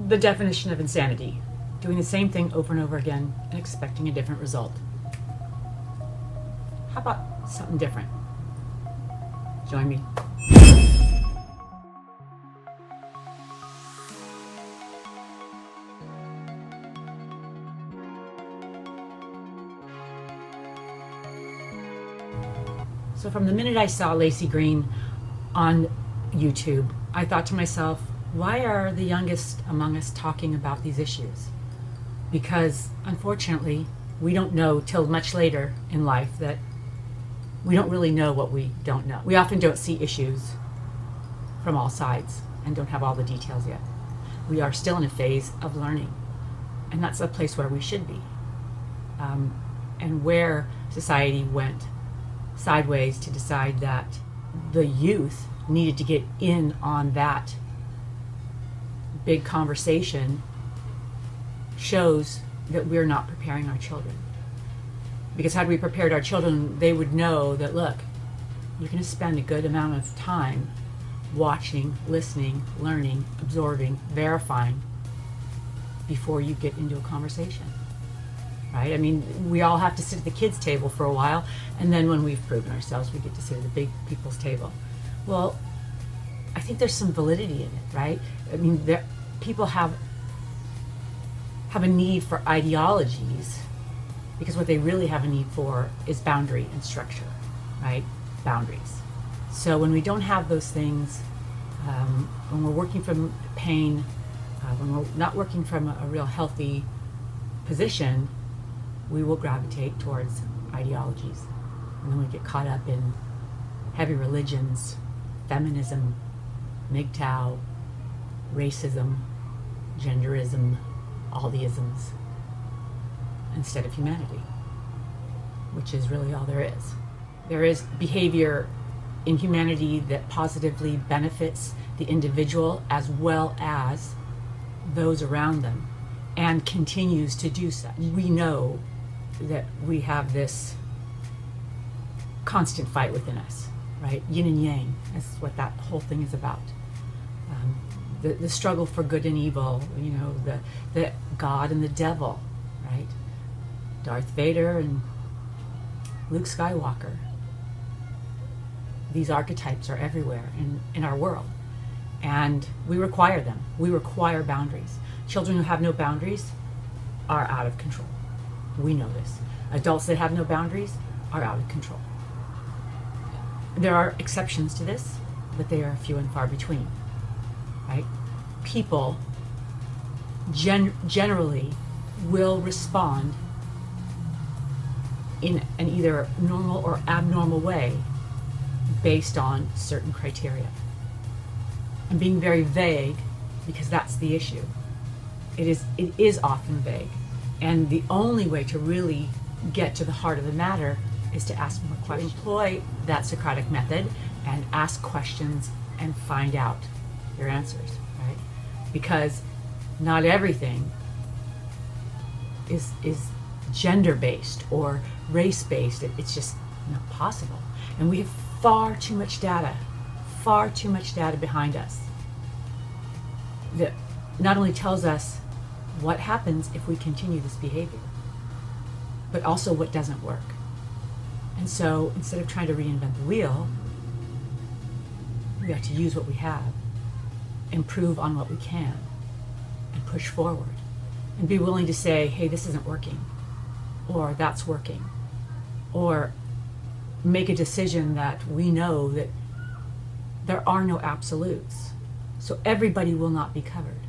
the definition of insanity: doing the same thing over and over again and expecting a different result. How about something different? Join me. So from the minute I saw Lacey Green on YouTube, I thought to myself, why are the youngest among us talking about these issues? Because unfortunately, we don't know till much later in life that we don't really know what we don't know. We often don't see issues from all sides and don't have all the details yet. We are still in a phase of learning, and that's a place where we should be. And where society went sideways to decide that the youth needed to get in on that big conversation shows that we're not preparing our children. Because had we prepared our children, they would know that, look, you're going to spend a good amount of time watching, listening, learning, absorbing, verifying before you get into a conversation. Right? I mean, we all have to sit at the kids' table for a while, and then when we've proven ourselves, we get to sit at the big people's table. Well, I think there's some validity in it, right? I mean, people have a need for ideologies, because what they really have a need for is boundary and structure, right? Boundaries. So when we don't have those things, when we're working from pain, when we're not working from a real healthy position, we will gravitate towards ideologies. And then we get caught up in heavy religions, feminism, MGTOW, racism, genderism, all the isms, instead of humanity, which is really all there is. There is behavior in humanity that positively benefits the individual as well as those around them, and continues to do so. We know that we have this constant fight within us, right? Yin and yang, that's what that whole thing is about. The struggle for good and evil, you know, the God and the devil, right? Darth Vader and Luke Skywalker. These archetypes are everywhere in our world, and we require them. We require boundaries. Children who have no boundaries are out of control. We know this. Adults that have no boundaries are out of control. There are exceptions to this, but they are few and far between, right? People generally will respond in an either normal or abnormal way based on certain criteria. I'm being very vague because that's the issue. It is often vague. And the only way to really get to the heart of the matter is to ask more questions. Employ that Socratic method and ask questions and find out your answers, right? Because not everything is gender-based or race-based. It's just not possible. And we have far too much data behind us that not only tells us what happens if we continue this behavior, but also what doesn't work. And so instead of trying to reinvent the wheel, we have to use what we have, improve on what we can, and push forward. And be willing to say, hey, this isn't working, or that's working, or make a decision that we know that there are no absolutes. So everybody will not be covered.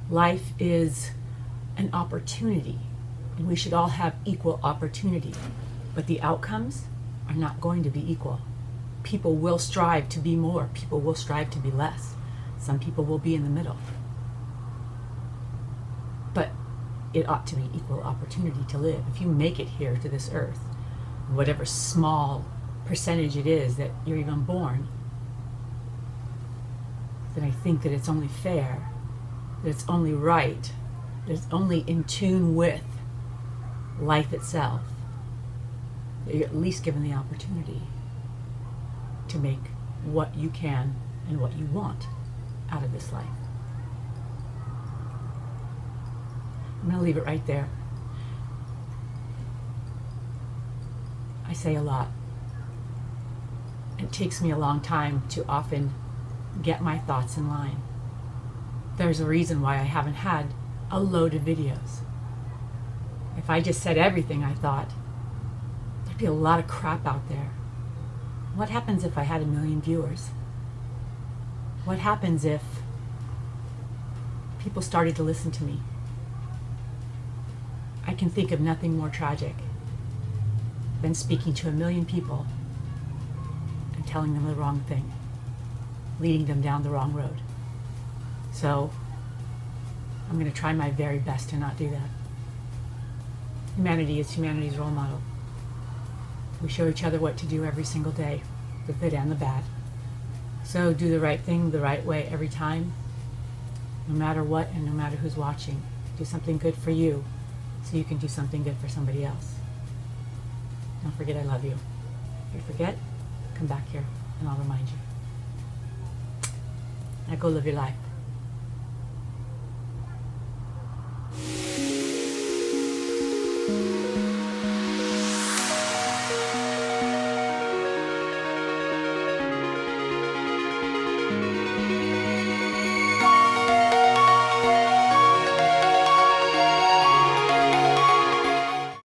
Life is an opportunity, and we should all have equal opportunity. But the outcomes are not going to be equal. People will strive to be more. People will strive to be less. Some people will be in the middle. But it ought to be equal opportunity to live. If you make it here to this earth, whatever small percentage it is that you're even born, then I think that it's only fair, that it's only right, that it's only in tune with life itself, that you're at least given the opportunity to make what you can and what you want out of this life. I'm going to leave it right there. I say a lot. It takes me a long time to often get my thoughts in line. There's a reason why I haven't had a load of videos. If I just said everything I thought, there'd be a lot of crap out there. What happens if I had 1 million viewers? What happens if people started to listen to me? I can think of nothing more tragic than speaking to 1 million people and telling them the wrong thing, leading them down the wrong road. So I'm going to try my very best to not do that. Humanity is humanity's role model. We show each other what to do every single day, the good and the bad. So do the right thing the right way every time, no matter what and no matter who's watching. Do something good for you so you can do something good for somebody else. Don't forget I love you. If you forget, come back here and I'll remind you. Now go live your life.